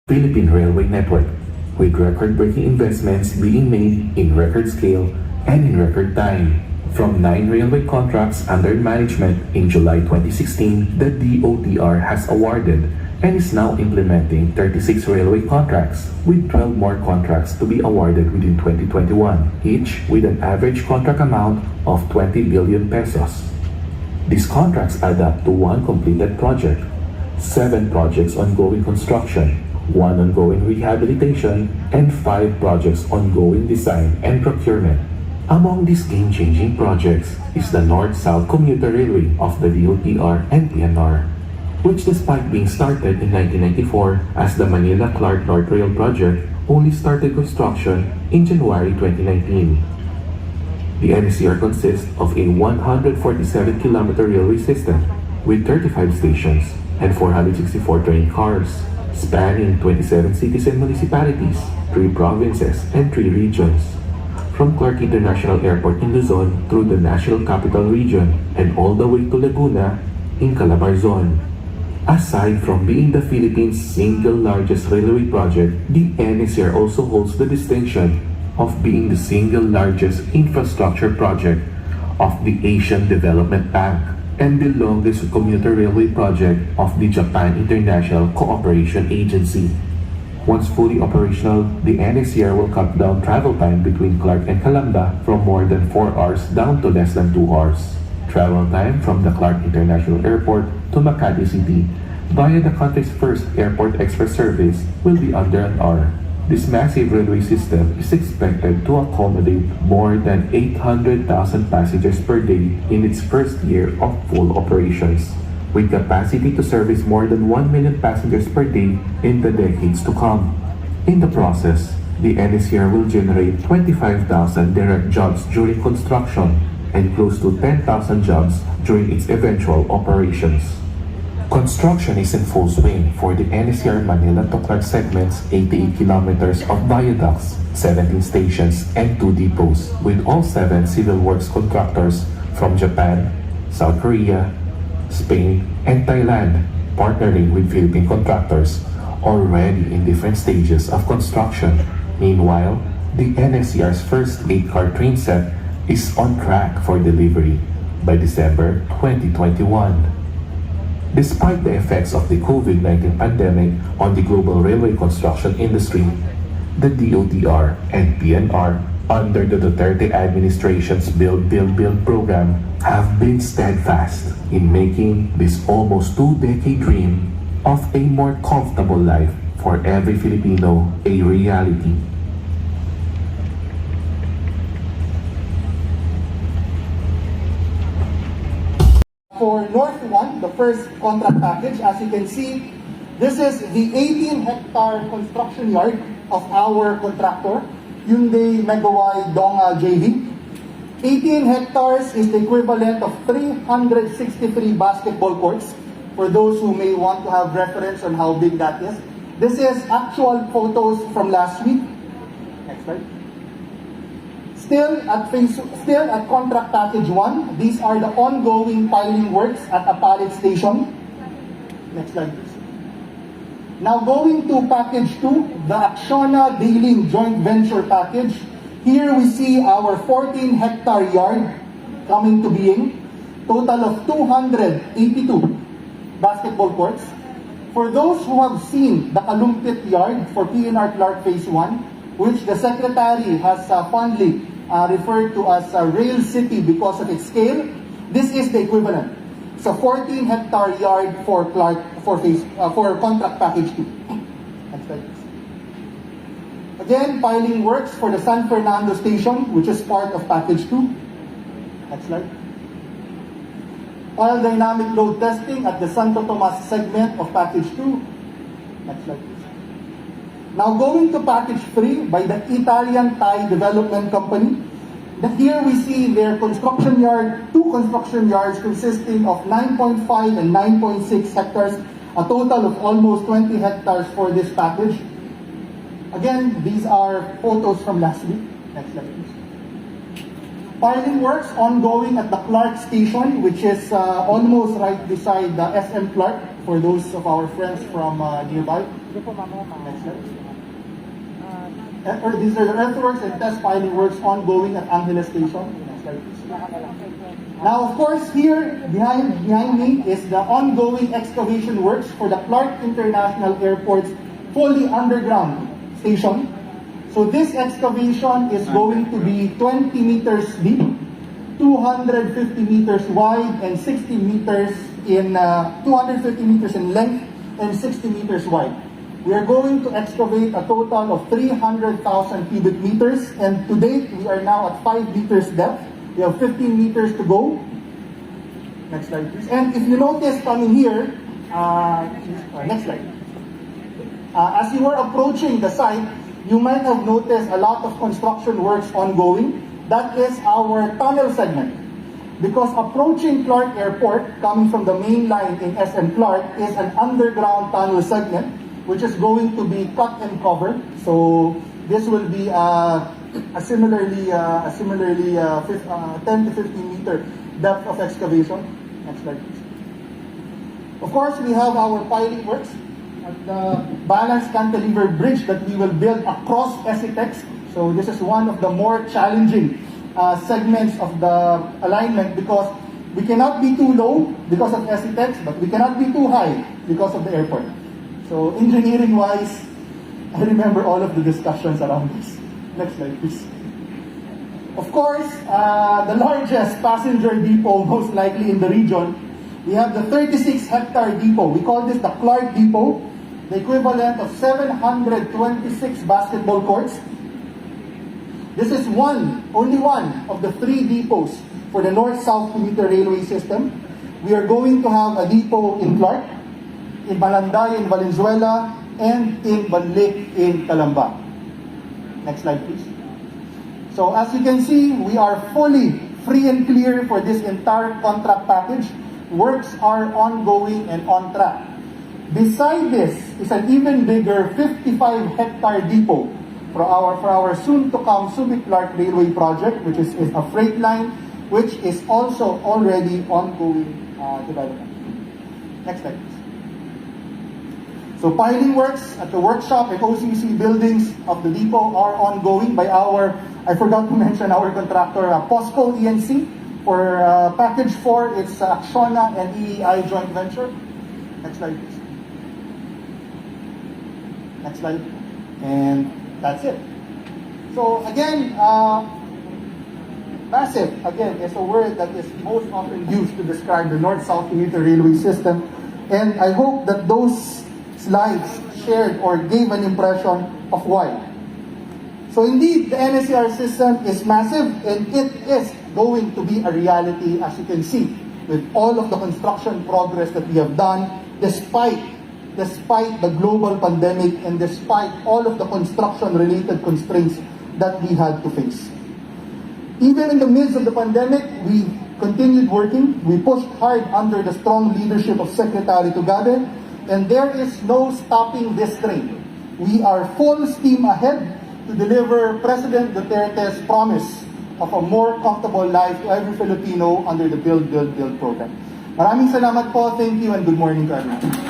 Philippine railway network, with record-breaking investments being made in record scale and in record time. From 9 railway contracts under management in July 2016, the DOTR has awarded and is now implementing 36 railway contracts, with 12 more contracts to be awarded within 2021, each with an average contract amount of 20 billion pesos. These contracts add up to 1 completed project, 7 projects ongoing construction, 1 ongoing rehabilitation, and 5 projects ongoing design and procurement. Among these game-changing projects is the North-South Commuter Railway of the DOTR and PNR, which despite being started in 1994 as the Manila-Clark North Rail Project, only started construction in January 2019. The NCR consists of a 147-kilometer railway system with 35 stations and 464 train cars, spanning 27 cities and municipalities, 3 provinces, and 3 regions. From Clark International Airport in Luzon through the National Capital Region and all the way to Laguna in Calabarzon. Aside from being the Philippines' single largest railway project, the NCR also holds the distinction of being the single largest infrastructure project of the Asian Development Bank and the longest commuter railway project of the Japan International Cooperation Agency. Once fully operational, the NCR will cut down travel time between Clark and Calamba from more than 4 hours down to less than 2 hours. Travel time from the Clark International Airport to Makati City via the country's first airport express service will be under an hour. This massive railway system is expected to accommodate more than 800,000 passengers per day in its first year of full operations, with capacity to service more than 1 million passengers per day in the decades to come. In the process, the NCR will generate 25,000 direct jobs during construction and close to 10,000 jobs during its eventual operations. Construction is in full swing for the NCR Manila to Clark segment's 88 kilometers of viaducts, 17 stations, and 2 depots, with all 7 civil works contractors from Japan, South Korea, Spain, and Thailand partnering with Philippine contractors already in different stages of construction. Meanwhile, the NCR's first 8-car train set is on track for delivery by December 2021. Despite the effects of the COVID-19 pandemic on the global railway construction industry, the DOTR and PNR under the Duterte administration's Build program have been steadfast in making this almost 2-decade dream of a more comfortable life for every Filipino a reality. For North 1, the first contract package, as you can see, this is the 18-hectare construction yard of our contractor, Hyundai Megawai Donga JV. 18 hectares is the equivalent of 363 basketball courts, for those who may want to have reference on how big that is. This is actual photos from last week. Next slide. Still at contract package 1, these are the ongoing piling works at Apalit Station. Next slide, please. Now going to package 2, the Acciona Dailing joint venture package. Here we see our 14-hectare yard coming to being, total of 282 basketball courts. For those who have seen the Kalumpit yard for PNR Clark Phase 1, which the Secretary has fondly referred to as a rail city because of its scale, this is the equivalent. It's a 14-hectare yard for Clark for contract package 2. Next slide, please. Again, piling works for the San Fernando station, which is part of package 2. Next slide. Oil dynamic load testing at the Santo Tomas segment of package 2. Next slide, please. Now going to package 3 by the Italian Thai Development Company. Here we see their construction yard, 2 construction yards consisting of 9.5 and 9.6 hectares, a total of almost 20 hectares for this package. Again, these are photos from last week. Next slide, please. Piling works ongoing at the Clark station, which is almost right beside the SM Clark, for those of our friends from nearby. Next slide. Or these are the earthworks and test piling works ongoing at Angeles Station. Next slide, please. Now, of course, here behind me is the ongoing excavation works for the Clark International Airport's fully underground station. So this excavation is going to be 20 meters deep, 250 meters wide, and 60 meters in 250 meters in length and 60 meters wide. We are going to excavate a total of 300,000 cubic meters, and to date, we are now at 5 meters depth. We have 15 meters to go. Next slide, please. And if you notice coming here, next slide. As you were approaching the site, you might have noticed a lot of construction works ongoing. That is our tunnel segment. Because approaching Clark Airport, coming from the main line in SM Clark, is an underground tunnel segment, which is going to be cut and covered. So this will be a similarly 10 to 15 meter depth of excavation. Next slide, please. Of course, we have our piling works at the balanced cantilever bridge that we will build across SETEX. So this is one of the more challenging segments of the alignment, because we cannot be too low because of SETEX, but we cannot be too high because of the airport. So engineering-wise, I remember all of the discussions around this. Next slide, please. Of course, the largest passenger depot, most likely in the region, we have the 36-hectare depot. We call this the Clark Depot, the equivalent of 726 basketball courts. This is only one of the 3 depots for the North-South Commuter Railway System. We are going to have a depot in Clark, in Malanday in Valenzuela, and in Banlik in Calamba. Next slide, please. So as you can see, we are fully free and clear for this entire contract package. Works are ongoing and on track. Beside this is an even bigger 55-hectare depot for our soon-to-come Subic Clark Railway project, which is a freight line, which is also already ongoing development. Next slide, please. So piling works at the workshop and OCC buildings of the depot are ongoing by our, I forgot to mention our contractor, POSCO ENC. For package 4, it's Acciona and EEI joint venture. Next slide, please. Next slide. And that's it. So again, massive, again, is a word that is most often used to describe the North-South Commuter Railway System. And I hope that those slides shared or gave an impression of why. So indeed, the NSCR system is massive, and it is going to be a reality, as you can see, with all of the construction progress that we have done, despite the global pandemic and despite all of the construction-related constraints that we had to face. Even in the midst of the pandemic, we continued working. We pushed hard under the strong leadership of Secretary Tugaden, and there is no stopping this train. We are full steam ahead to deliver President Duterte's promise of a more comfortable life to every Filipino under the Build, Build, Build program. Maraming salamat po. Thank you and good morning to everyone.